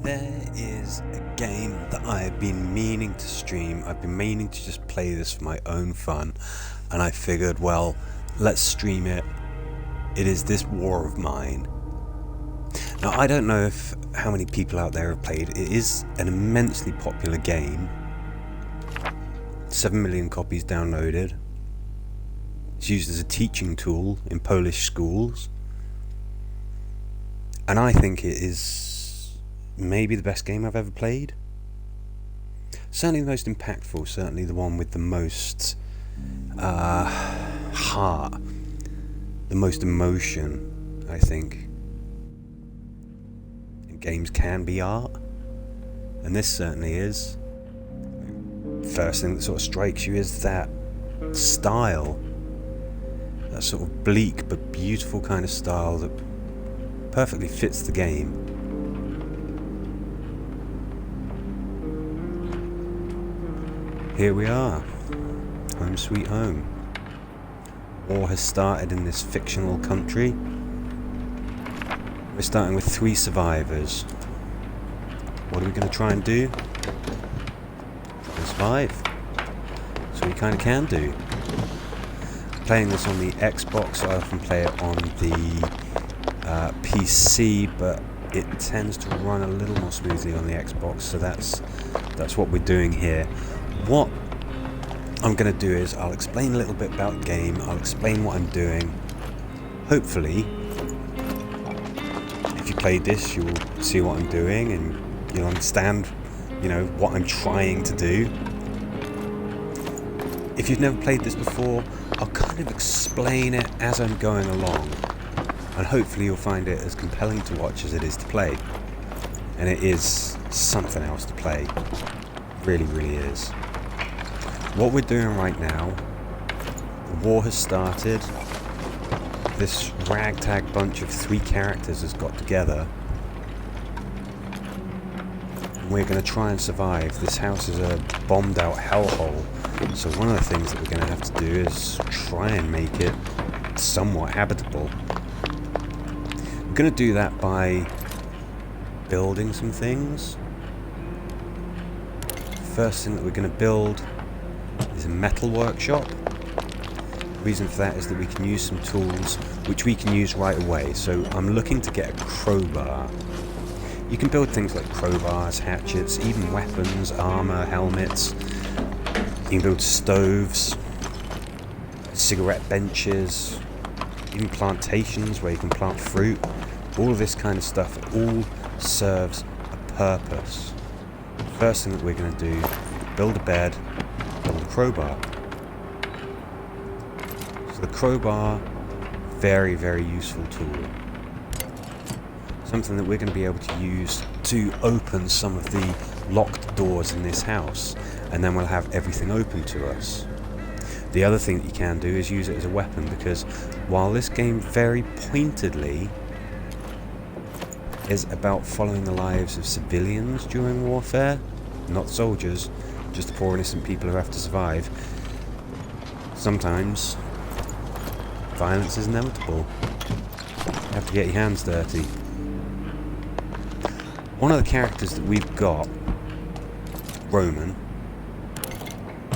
There is a game that I have been meaning to stream. I've been meaning to just play this for my own fun, and I figured, well, let's stream it. It is this War of Mine. Now, I don't know how many people out there have played. It is an immensely popular game. 7 million copies downloaded. It's used as a teaching tool in Polish schools. And I think it is maybe the best game I've ever played. Certainly the most impactful, certainly the one with the most heart, the most emotion, I think. And games can be art, and this certainly is. First thing that sort of strikes you is that style, that sort of bleak but beautiful kind of style that perfectly fits the game. Here we are, home sweet home. War has started in this fictional country. We're starting with 3 survivors. What are we going to try and do? Try and survive. So we kind of can do. Playing this on the Xbox, I often play it on the PC, but it tends to run a little more smoothly on the Xbox, so that's what we're doing here. What I'm going to do is I'll explain a little bit about the game, I'll explain what I'm doing. Hopefully, if you played this, you'll see what I'm doing and you'll understand, what I'm trying to do. If you've never played this before, I'll kind of explain it as I'm going along, and hopefully you'll find it as compelling to watch as it is to play. And it is something else to play. It really, really is. What we're doing right now, the war has started. This ragtag bunch of 3 characters has got together. And we're going to try and survive. This house is a bombed out hellhole. So one of the things that we're going to have to do is try and make it somewhat habitable. We're going to do that by building some things. First thing that we're going to build is a metal workshop. The reason for that is that we can use some tools which we can use right away. So I'm looking to get a crowbar. You can build things like crowbars, hatchets, even weapons, armor, helmets. You can build stoves, cigarette benches, even plantations where you can plant fruit. All of this kind of stuff all serves a purpose. First thing that we're going to do, build a bed, build a crowbar. So the crowbar, very, very useful tool. Something that we're going to be able to use to open some of the locked doors in this house, and then we'll have everything open to us. The other thing that you can do is use it as a weapon, because while this game very pointedly is about following the lives of civilians during warfare, not soldiers, just the poor innocent people who have to survive, sometimes violence is inevitable. You have to get your hands dirty. One of the characters that we've got, Roman,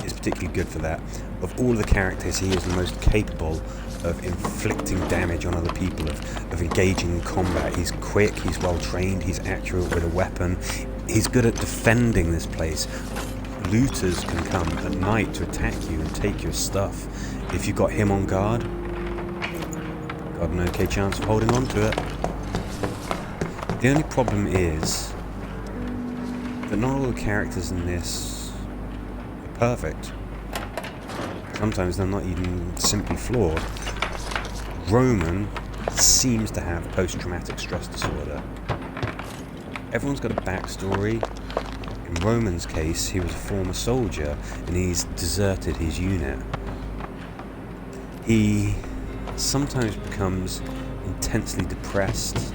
is particularly good for that. Of all the characters, he is the most capable of inflicting damage on other people, of engaging in combat. He's quick, he's well trained, he's accurate with a weapon, he's good at defending this place. Looters can come at night to attack you and take your stuff. If you've got him on guard, got an okay chance of holding on to it. The only problem is that not all the characters in this are perfect. Sometimes they're not even simply flawed. Roman seems to have post-traumatic stress disorder. Everyone's got a backstory. In Roman's case, he was a former soldier and he's deserted his unit. He sometimes becomes intensely depressed.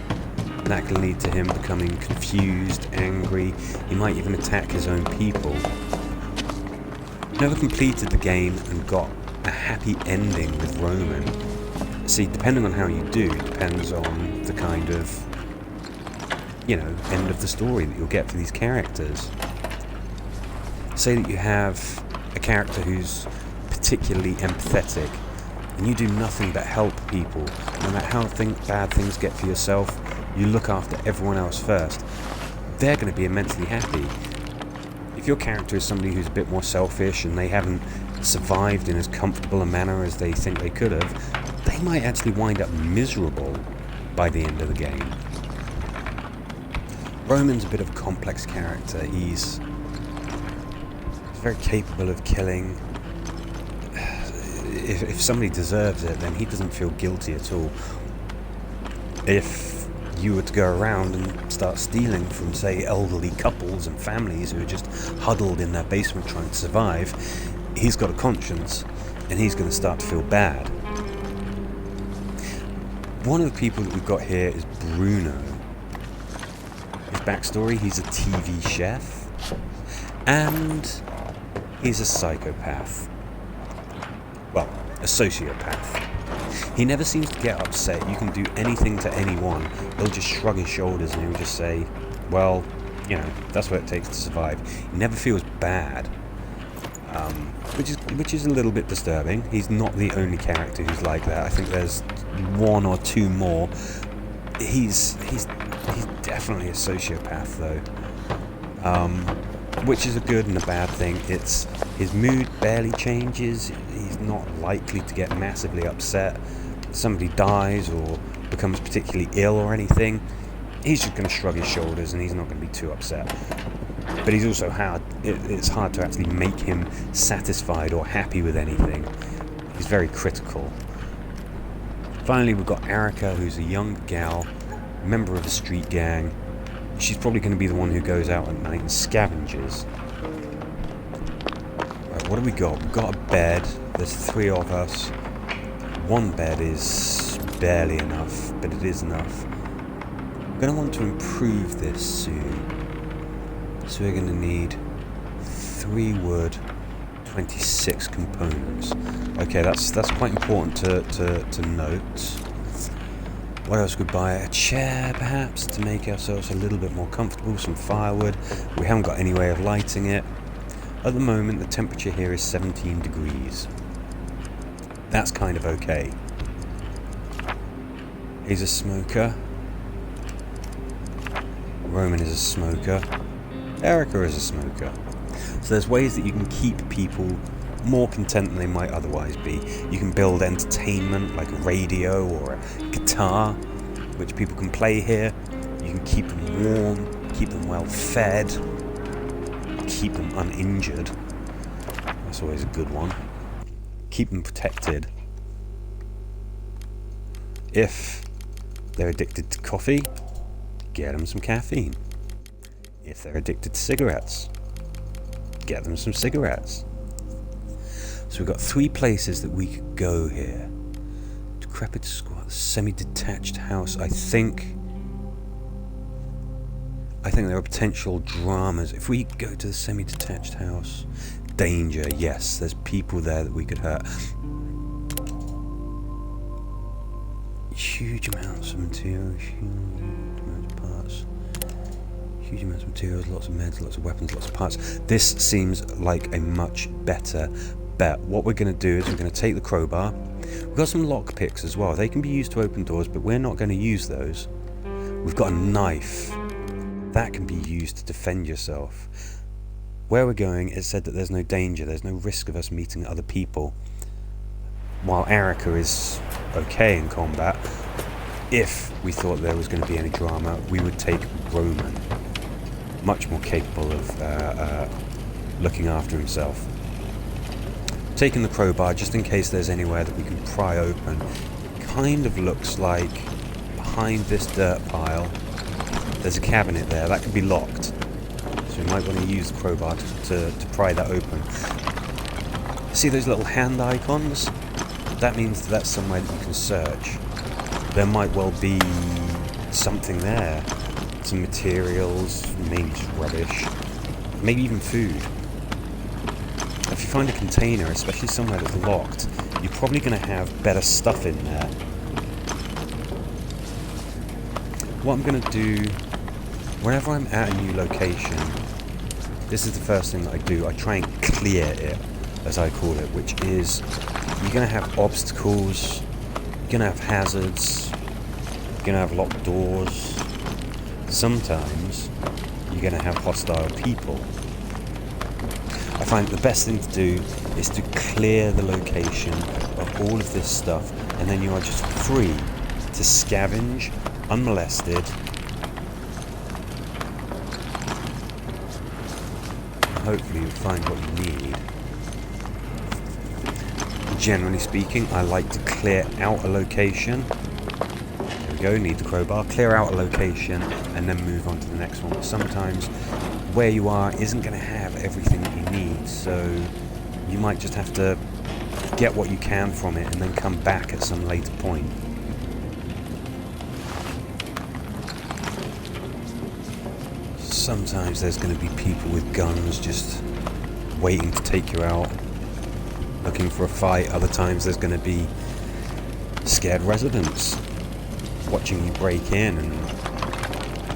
That can lead to him becoming confused, angry. He might even attack his own people. Never completed the game and got a happy ending with Roman. See, depending on how you do, depends on the kind of you know, end of the story that you'll get for these characters. Say that you have a character who's particularly empathetic, and you do nothing but help people. No matter how bad things get for yourself, you look after everyone else first. They're going to be immensely happy. If your character is somebody who's a bit more selfish and they haven't survived in as comfortable a manner as they think they could have, they might actually wind up miserable by the end of the game. Roman's a bit of a complex character. He's very capable of killing. If somebody deserves it, then he doesn't feel guilty at all. If you were to go around and start stealing from, say, elderly couples and families who are just huddled in their basement trying to survive, he's got a conscience, and he's going to start to feel bad. One of the people that we've got here is Bruno. His backstory, he's a TV chef, and he's a psychopath. Well, a sociopath. He never seems to get upset. You can do anything to anyone. He'll just shrug his shoulders and he'll just say, well, you know, that's what it takes to survive. He never feels bad, which is a little bit disturbing. He's not the only character who's like that. I think there's one or two more. He's definitely a sociopath, though, which is a good and a bad thing. It's his mood barely changes. He's not likely to get massively upset. Somebody dies or becomes particularly ill or anything, he's just going to shrug his shoulders and he's not going to be too upset. But he's also hard. It's hard to actually make him satisfied or happy with anything. He's very critical. Finally, we've got Erica, who's a young gal, member of a street gang. She's probably going to be the one who goes out at night and scavenges. Right, what do we got? We've got a bed. There's 3 of us. One bed is barely enough, but it is enough. We're going to want to improve this soon. So we're going to need 3 wood, 26 components. Okay, that's quite important to note. What else could we buy? A chair, perhaps, to make ourselves a little bit more comfortable. Some firewood. We haven't got any way of lighting it. At the moment, the temperature here is 17 degrees. That's kind of okay. He's a smoker. Roman is a smoker. Erica is a smoker. So there's ways that you can keep people more content than they might otherwise be. You can build entertainment like a radio or a guitar, which people can play here. You can keep them warm, keep them well fed, keep them uninjured. That's always a good one. Keep them protected. If they're addicted to coffee, get them some caffeine. If they're addicted to cigarettes, get them some cigarettes. So we've got 3 places that we could go here. Decrepit squat, semi-detached house. I think there are potential dramas. If we go to the semi-detached house, danger, yes, there's people there that we could hurt. Huge amounts of materials, huge amounts of parts. Huge amounts of materials, lots of meds, lots of weapons, lots of parts. This seems like a much better bet. What we're going to do is we're going to take the crowbar. We've got some lockpicks as well. They can be used to open doors, but we're not going to use those. We've got a knife. That can be used to defend yourself. Where we're going, it said that there's no danger, there's no risk of us meeting other people. While Erica is okay in combat, if we thought there was going to be any drama, we would take Roman. Much more capable of looking after himself. Taking the crowbar, just in case there's anywhere that we can pry open. It kind of looks like behind this dirt pile, there's a cabinet there. That could be locked. So we might want to use the crowbar to pry that open. See those little hand icons? That means that's somewhere that you can search. There might well be something there. Some materials, maybe just rubbish, maybe even food. If you find a container, especially somewhere that's locked, you're probably going to have better stuff in there. What I'm going to do whenever I'm at a new location, this is the first thing that I do. I try and clear it, as I call it, which is you're going to have obstacles, you're going to have hazards, you're going to have locked doors. Sometimes you're going to have hostile people. I find the best thing to do is to clear the location of all of this stuff, and then you are just free to scavenge unmolested. Hopefully you'll find what you need. Generally speaking, I like to clear out a location. There we go, need the crowbar. Clear out a location and then move on to the next one. But sometimes where you are isn't going to have everything that you need, so you might just have to get what you can from it and then come back at some later point. Sometimes there's going to be people with guns just waiting to take you out, looking for a fight. Other times there's going to be scared residents watching you break in and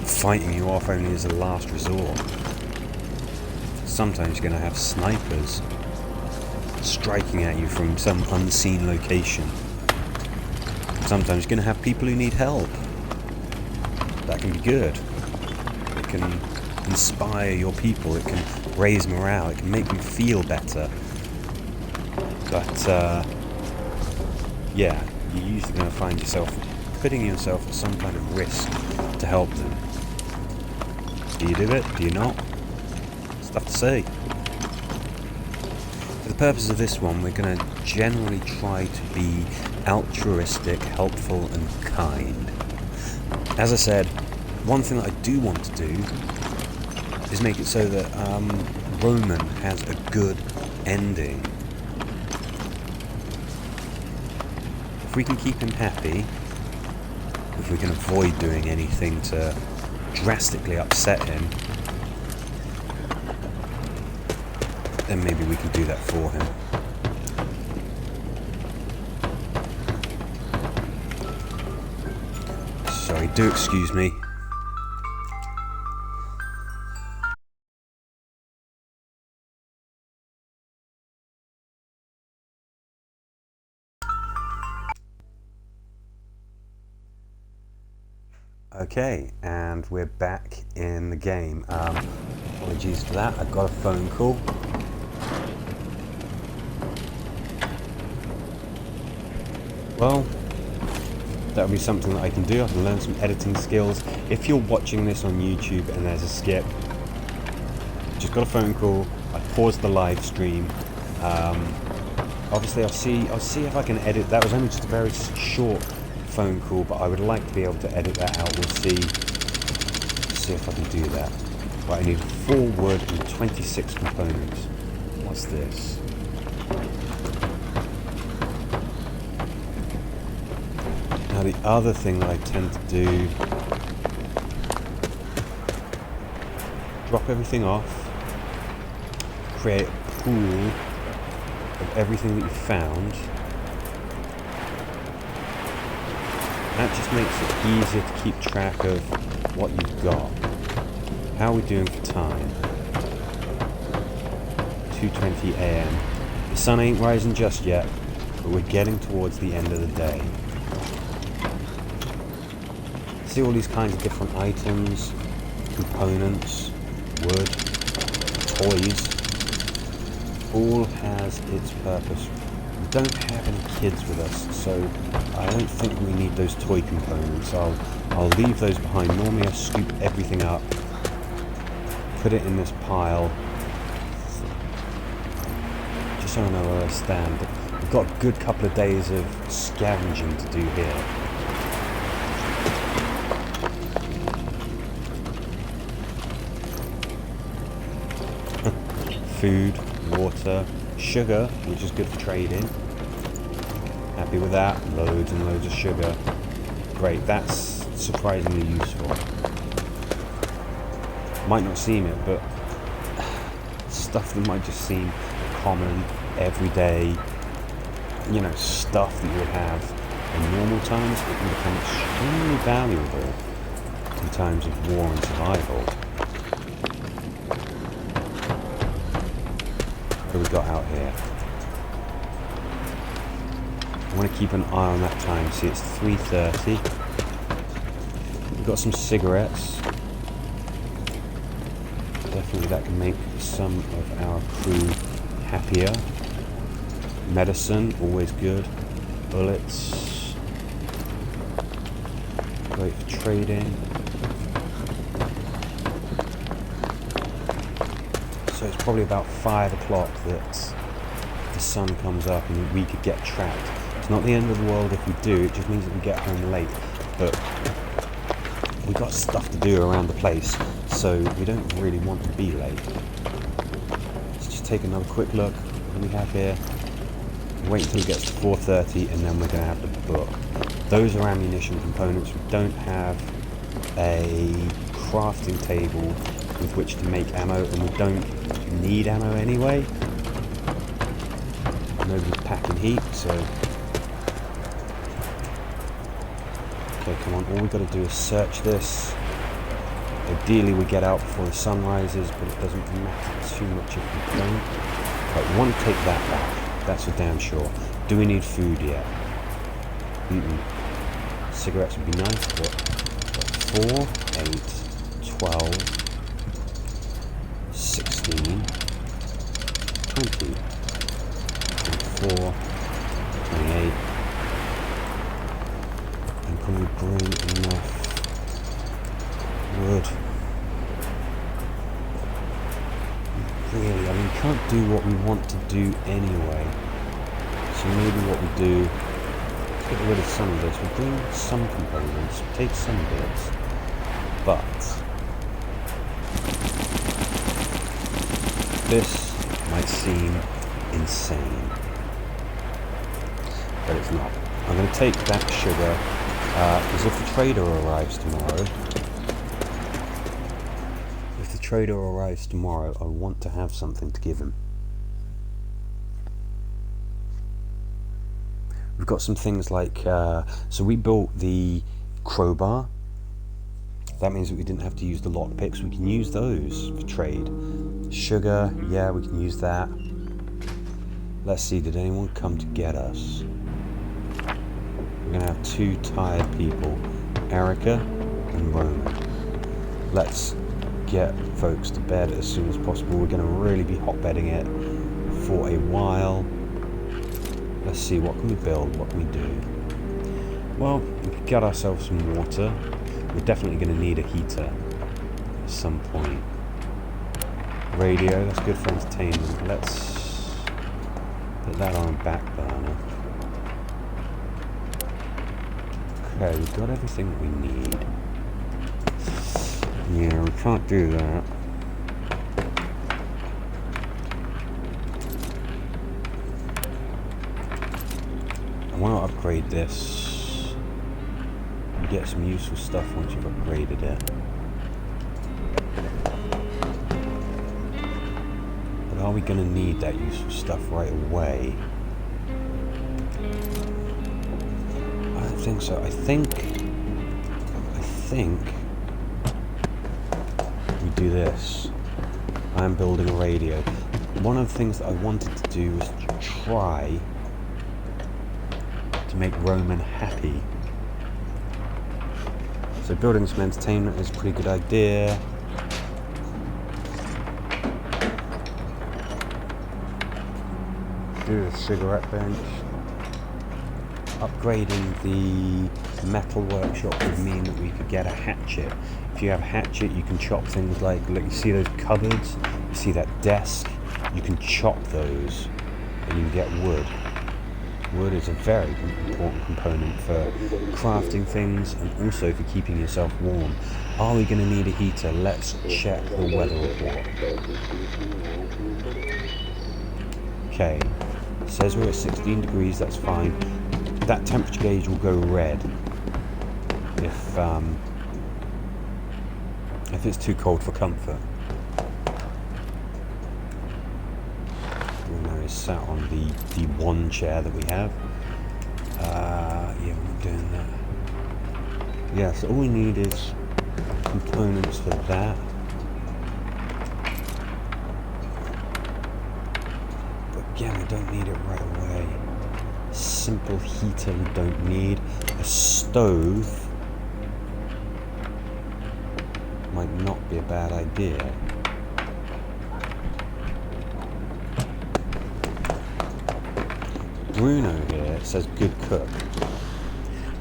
fighting you off only as a last resort. Sometimes you're going to have snipers striking at you from some unseen location. Sometimes you're going to have people who need help. That can be good. It can inspire your people, it can raise morale, it can make them feel better. But yeah, you're usually going to find yourself putting yourself at some kind of risk to help them. Do you do it? Do you not? It's tough to say. For the purpose of this one, we're going to generally try to be altruistic, helpful and kind. As I said, one thing that I do want to do is make it so that Roman has a good ending. If we can keep him happy, if we can avoid doing anything to drastically upset him, then maybe we can do that for him. Sorry, do excuse me. Okay, and we're back in the game. Apologies for that, I got a phone call. Well, that'll be something that I can do. I can learn some editing skills. If you're watching this on YouTube and there's a skip, just got a phone call, I paused the live stream. Obviously I'll see if I can edit. That was only just a very short phone call, but I would like to be able to edit that out. We'll see if I can do that. Right, I need 4 wood and 26 components. What's this? Now the other thing that I tend to do, drop everything off, create a pool of everything that you found. That just makes it easier to keep track of what you've got. How are we doing for time? 2:20 AM. The sun ain't rising just yet, but we're getting towards the end of the day. See all these kinds of different items, components, wood, toys. All has its purpose. We don't have any kids with us, so I don't think we need those toy components. I'll leave those behind. Normally I scoop everything up, put it in this pile, just so I know where I stand. But we've got a good couple of days of scavenging to do here. Food, water, sugar, which is good for trading. Happy with that. Loads and loads of sugar. Great, that's surprisingly useful. Might not seem it, but stuff that might just seem common, everyday, you know, stuff that you would have in normal times, it can become extremely valuable in times of war and survival. What do we got out here? I want to keep an eye on that time. See, it's 3:30. We've got some cigarettes. Definitely that can make some of our crew happier. Medicine, always good. Bullets. Great for trading. So it's probably about 5 o'clock that the sun comes up and we could get trapped. It's not the end of the world if we do, it just means that we get home late. But we've got stuff to do around the place, so we don't really want to be late. Let's just take another quick look. What do we have here? Wait until it gets to 4:30 and then we're going to have to book. Those are ammunition components. We don't have a crafting table with which to make ammo, and we don't need ammo anyway. Nobody's packing heat, so... Okay, come on, all we've got to do is search this. Ideally we get out before the sun rises, but it doesn't matter too much if we don't. Right, we want to take that back, that's for damn sure. Do we need food yet? Cigarettes would be nice, but 4, 8, 12, 16, 20, 24, 28, and can we bring enough wood? Really, I mean, we can't do what we want to do anyway. So maybe what we do, let's get rid of some of this. We'll bring some components, take some bits, but this might seem insane, but it's not. I'm going to take that sugar, because if the trader arrives tomorrow, I want to have something to give him. We've got some things like, so we built the crowbar. That means that we didn't have to use the lockpicks. We can use those for trade. Sugar, yeah, we can use that. Let's see, did anyone come to get us? We're going to have 2 tired people, Erica and Roman. Let's get folks to bed as soon as possible. We're going to really be hotbedding it for a while. Let's see, what can we build? What can we do? Well, we could get ourselves some water. We're definitely going to need a heater at some point. Radio, that's good for entertainment. Let's put that on a back burner. Okay, we've got everything that we need. Yeah, we can't do that. I want to upgrade this. You get some useful stuff once you've upgraded it. But are we going to need that useful stuff right away? I don't think so. I think we do this. I'm building a radio. One of the things that I wanted to do was to try to make Roman happy. So building some entertainment is a pretty good idea. Do a cigarette bench. Upgrading the metal workshop would mean that we could get a hatchet. If you have a hatchet, you can chop things like you see those cupboards, you see that desk, you can chop those and you can get wood. Wood is a very important component for crafting things and also for keeping yourself warm. Are we going to need a heater? Let's check the weather report. Okay, it says we're at 16 degrees, that's fine. That temperature gauge will go red if it's too cold for comfort. Bruno is sat on the T1 chair that we have. Yeah, we're not doing that. Yeah, so all we need is components for that. But again, we don't need it right away. Simple heater we don't need. A stove might not be a bad idea. Bruno here says good cook.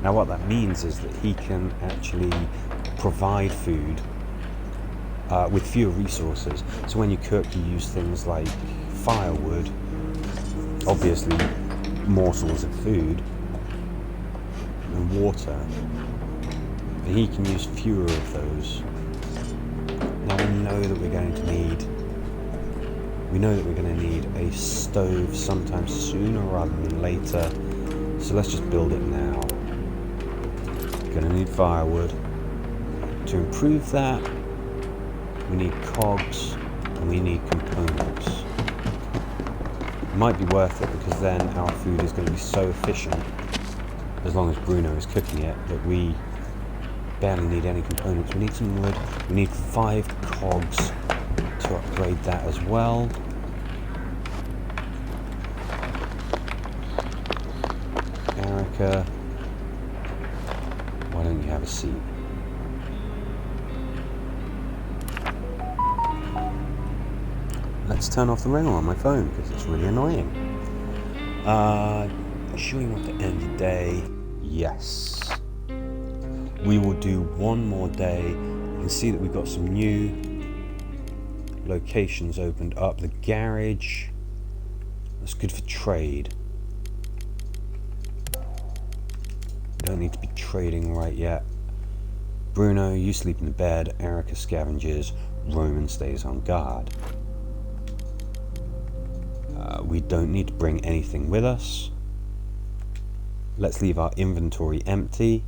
Now what that means is that he can actually provide food with fewer resources. So when you cook, you use things like firewood, obviously morsels of food, and water. And he can use fewer of those. Now we know that we're going to need a stove sometime sooner rather than later. So let's just build it now. Gonna need firewood. To improve that, we need cogs and we need components. It might be worth it because then our food is going to be so efficient, as long as Bruno is cooking it, that we barely need any components. We need some wood. We need 5 cogs to upgrade that as well. Erica, why don't you have a seat? Let's turn off the ringer on my phone because it's really annoying. Sure you want to end the day? Yes. We will do one more day. You can see that we've got some new locations opened up. The garage, that's good for trade. Don't need to be trading right yet. Bruno, you sleep in the bed. Erica scavenges. Roman stays on guard. We don't need to bring anything with us. Let's leave our inventory empty.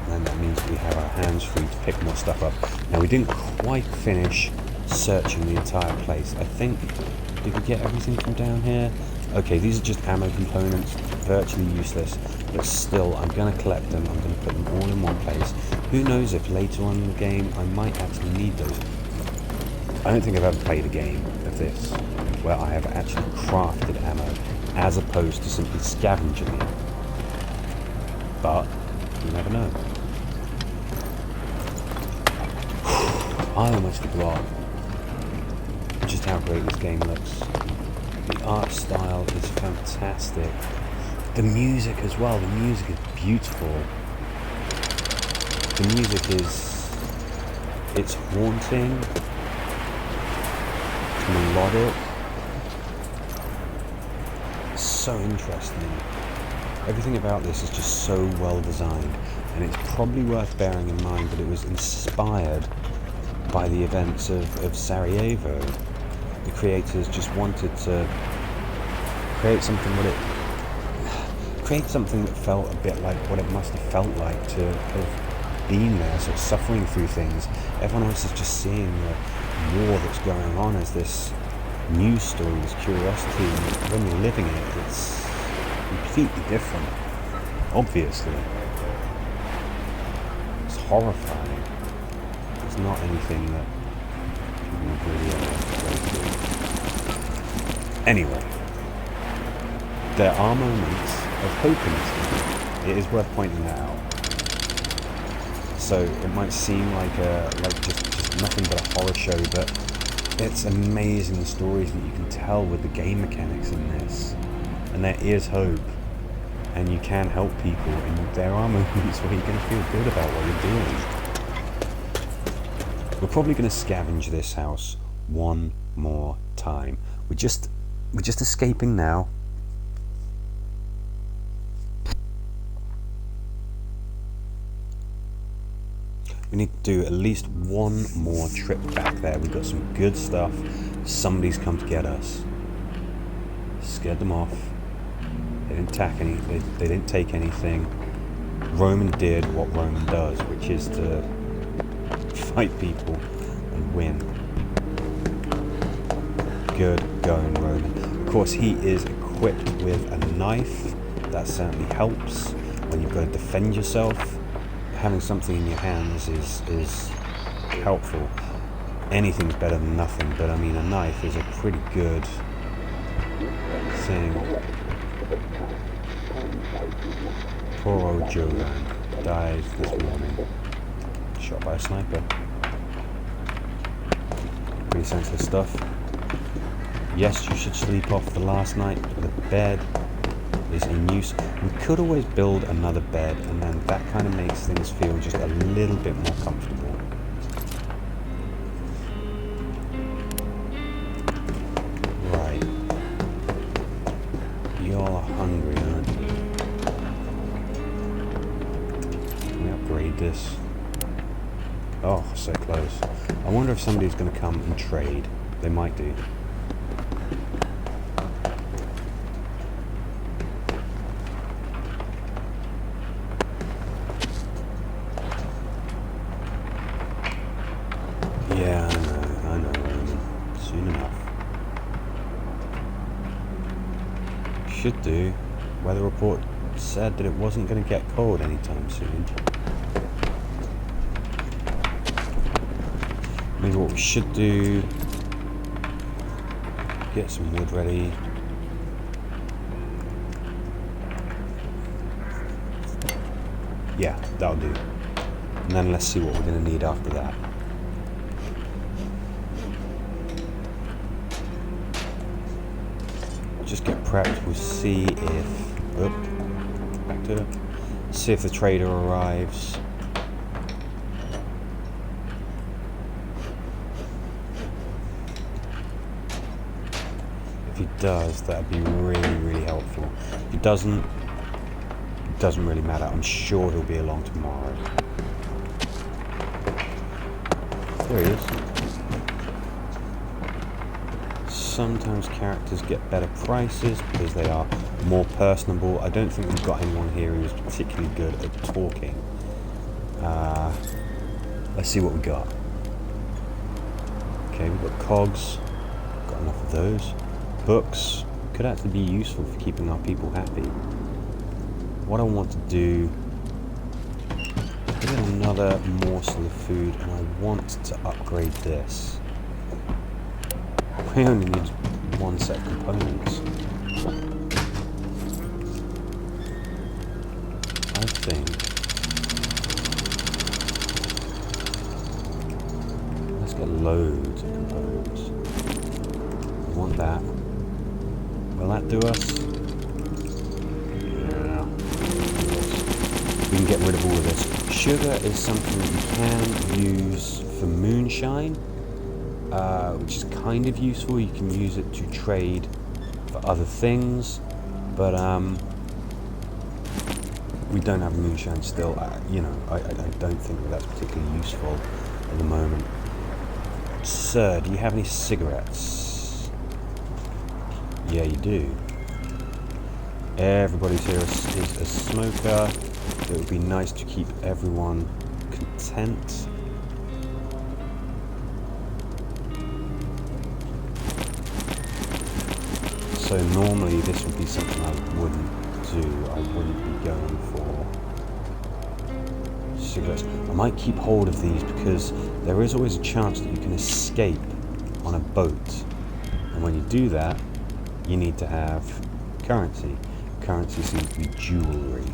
And that means we have our hands free to pick more stuff up. Now we didn't quite finish searching the entire place. I think, did we get everything from down here? Okay, these are just ammo components, virtually useless, but still, I'm going to collect them. I'm going to put them all in one place. Who knows if later on in the game I might actually need those. I don't think I've ever played a game of this where I have actually crafted ammo as opposed to simply scavenging it. But you never know. I almost forgot just how great this game looks. The art style is fantastic. The music as well. The music is beautiful. The music it's haunting. Melodic. It's so interesting. Everything about this is just so well designed, and it's probably worth bearing in mind that it was inspired by the events of Sarajevo. The creators just wanted to create something that felt a bit like what it must have felt like to have been there, sort of suffering through things. Everyone else is just seeing the war that's going on as this news story, this curiosity, and when you're living it, it's completely different. Obviously, it's horrifying. It's not anything that people would really ever go through. Anyway, there are moments of hope in this game. It is worth pointing that out. So it might seem like just nothing but a horror show, but it's amazing the stories that you can tell with the game mechanics in this. And there is hope, and you can help people, and there are moments where you're going to feel good about what you're doing. We're probably going to scavenge this house one more time. We're just escaping now. We need to do at least one more trip back there. We've got some good stuff. Somebody's come to get us. Scared them off. They didn't they didn't take anything. Roman did what Roman does, which is to fight people and win. Good going, Roman. Of course, he is equipped with a knife. That certainly helps. when you've got to defend yourself, having something in your hands is helpful. Anything's better than nothing, but I mean, a knife is a pretty good thing. Poor old Jovan died this morning. Shot by a sniper. Pretty senseless stuff. Yes, you should sleep off the last night. The bed is in use. We could always build another bed, and then that kind of makes things feel just a little bit more comfortable. Right. Y'all are hungry, aren't you? Can we upgrade this? Oh, so close. I wonder if somebody's going to come and trade. They might do. Yeah, I know, Roman. Soon enough. Should do. Weather report said that it wasn't going to get cold anytime soon. Maybe what we should do, get some wood ready. Yeah, that'll do. And then let's see what we're going to need after that. Just get prepped. We'll see if... back to it. See if the trader arrives. If he does, that'd be really, really helpful. If he doesn't, it doesn't really matter. I'm sure he'll be along tomorrow. There he is. Sometimes characters get better prices because they are more personable. I don't think we've got anyone here who's particularly good at talking. Let's see what we got. Okay, we've got cogs. Got enough of those. Books could actually be useful for keeping our people happy. What I want to do, get another morsel of food, and I want to upgrade this. We only need one set of components. I think. Let's get loads of components. We want that. Will that do us? Yeah. We can get rid of all of this. Sugar is something that you can use for moonshine. Which is kind of useful. You can use it to trade for other things, but we don't have moonshine still. You know, I don't think that that's particularly useful at the moment. Sir, do you have any cigarettes? Yeah, you do. Everybody's here is a smoker. It would be nice to keep everyone content. So normally this would be something I wouldn't do. I wouldn't be going for cigarettes. I might keep hold of these because there is always a chance that you can escape on a boat. And when you do that, you need to have currency. Currency seems to be jewelry.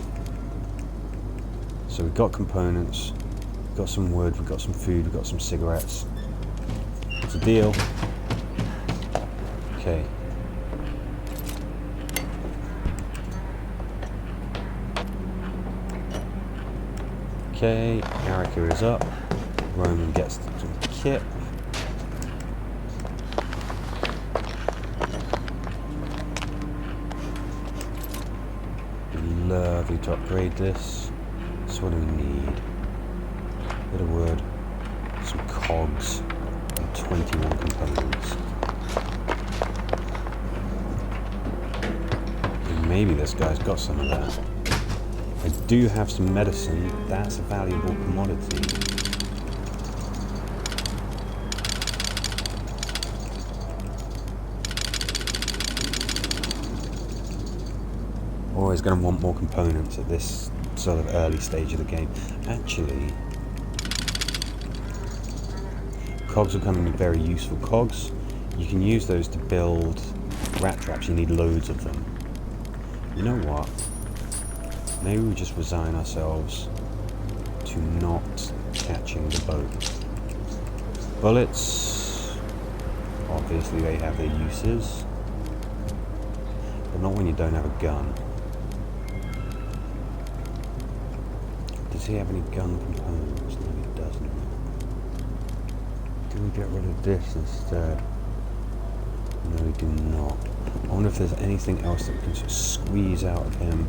So we've got components, we've got some wood, we've got some food, we've got some cigarettes. It's a deal. Okay. Okay, Erica is up. Roman gets some kit. Lovely to upgrade this. So what do we need? A bit of wood, some cogs, and 21 components. And maybe this guy's got some of that. I do have some medicine. That's a valuable commodity. Always going to want more components at this sort of early stage of the game. Actually, cogs will come in very useful. Cogs, you can use those to build rat traps. You need loads of them. You know what? Maybe we just resign ourselves to not catching the boat. Bullets, obviously they have their uses, but not when you don't have a gun. Does he have any gun components? No, he doesn't. Do we get rid of this instead? No, we do not. I wonder if there's anything else that we can sort of squeeze out of him.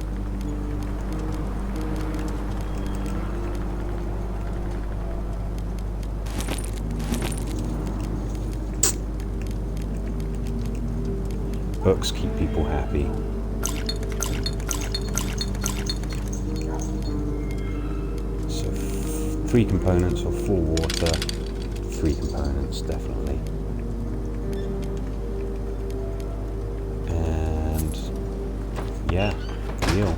Books keep people happy. So 3 components or 4 water, 3 components definitely. And yeah, deal.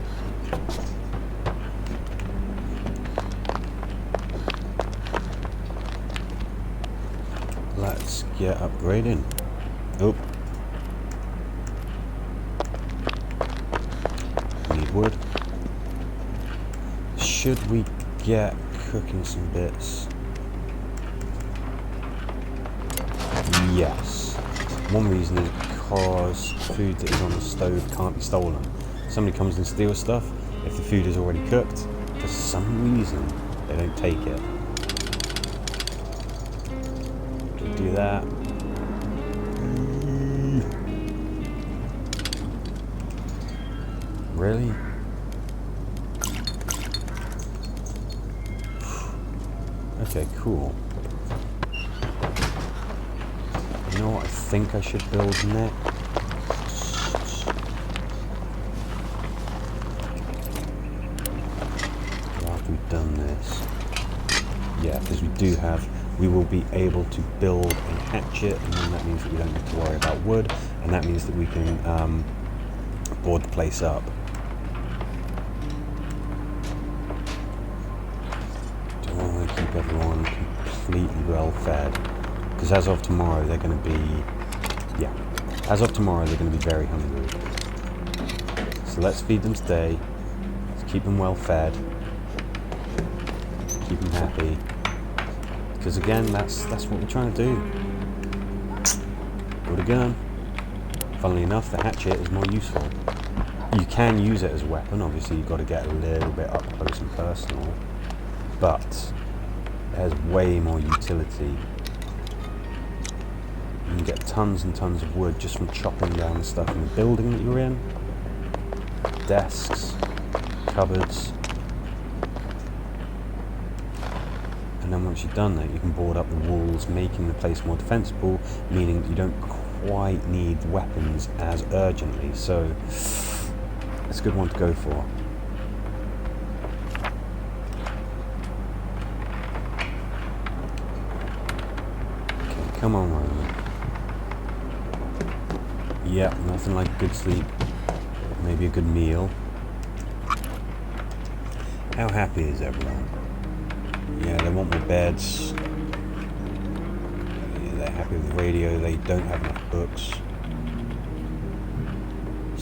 Let's get upgrading. Oh. Wood. Should we get cooking some bits? Yes. One reason is because food that is on the stove can't be stolen. Somebody comes and steals stuff, if the food is already cooked, for some reason they don't take it. Do that. Really? Okay, cool. You know what I think I should build next? After we've done this. Yeah, because we will be able to build a hatchet, and then that means that we don't need to worry about wood, and that means that we can board the place up. Keep everyone completely well fed, because as of tomorrow they're going to be very hungry. So let's feed them today, let's keep them well fed, keep them happy, because again that's what we're trying to do. Got a gun. Funnily enough, the hatchet is more useful. You can use it as a weapon, obviously you've got to get a little bit up close and personal, but it has way more utility. You can get tons and tons of wood just from chopping down the stuff in the building that you're in. Desks, cupboards. And then once you've done that, you can board up the walls, making the place more defensible, meaning that you don't quite need weapons as urgently. So it's a good one to go for. Come on, Roman. Yep, nothing like a good sleep. Maybe a good meal. How happy is everyone? Yeah, they want more beds. Yeah, they're happy with the radio. They don't have enough books.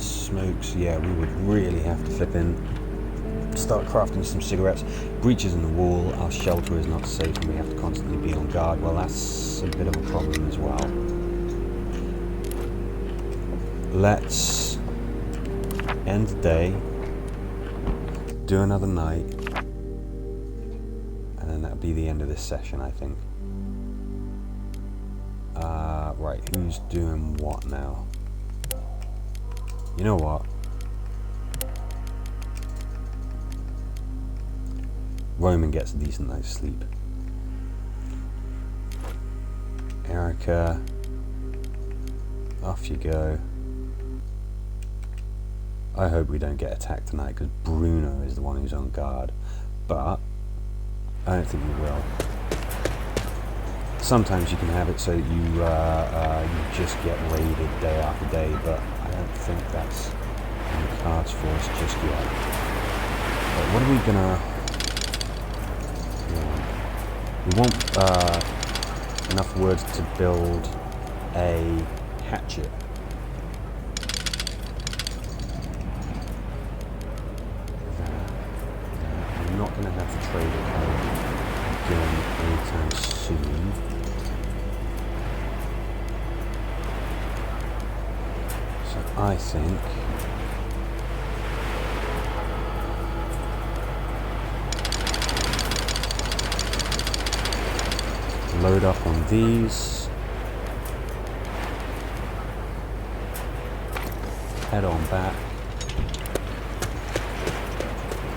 Smokes, yeah, we would really have to flip in. Start crafting some cigarettes. Breaches in the wall. Our shelter is not safe and we have to constantly be on guard. Well, that's a bit of a problem as well. Let's end the day, do another night, and then that'll be the end of this session, I think. Right, who's doing what now? You know what? Roman gets a decent night's sleep. Erica, off you go. I hope we don't get attacked tonight, because Bruno is the one who's on guard. But I don't think we will. Sometimes you can have it so that you just get raided day after day, but I don't think that's in the cards for us just yet. But what are we gonna... We want enough wood to build a hatchet. I'm not going to have the trader code again anytime soon. So I think load up on these, head on back,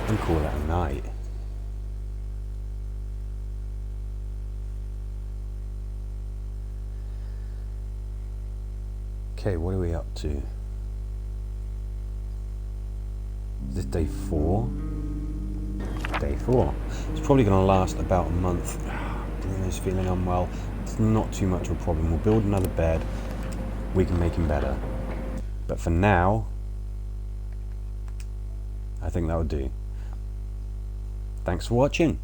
and call it a night. Okay, what are we up to? Is this day 4? Day 4. It's probably going to last about a month. Bruno's feeling unwell. It's not too much of a problem. We'll build another bed. We can make him better. But for now, I think that would do. Thanks for watching.